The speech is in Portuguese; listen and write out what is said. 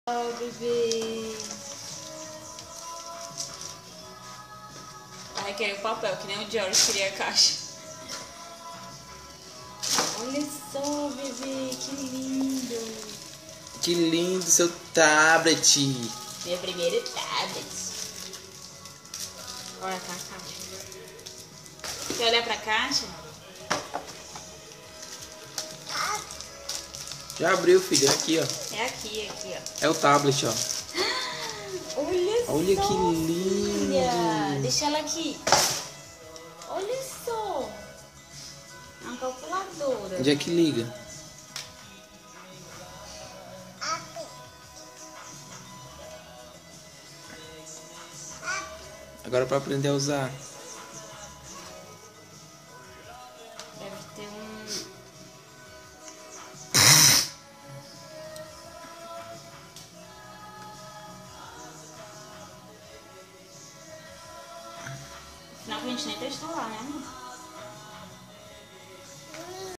Oh, bebê. Vai querer o papel, que nem o George queria a caixa. Olha só, bebê, que lindo. Que lindo seu tablet. Meu primeiro tablet. Olha pra caixa. Quer olhar pra caixa? Já abriu, filho. É aqui, ó. É aqui, ó. É o tablet, ó. Olha Que só, lindo. filha. Deixa ela aqui. Olha só. É uma calculadora. Onde é que liga? Agora pra aprender a usar. Deve ter um... Afinal, que a gente nem testou lá, né?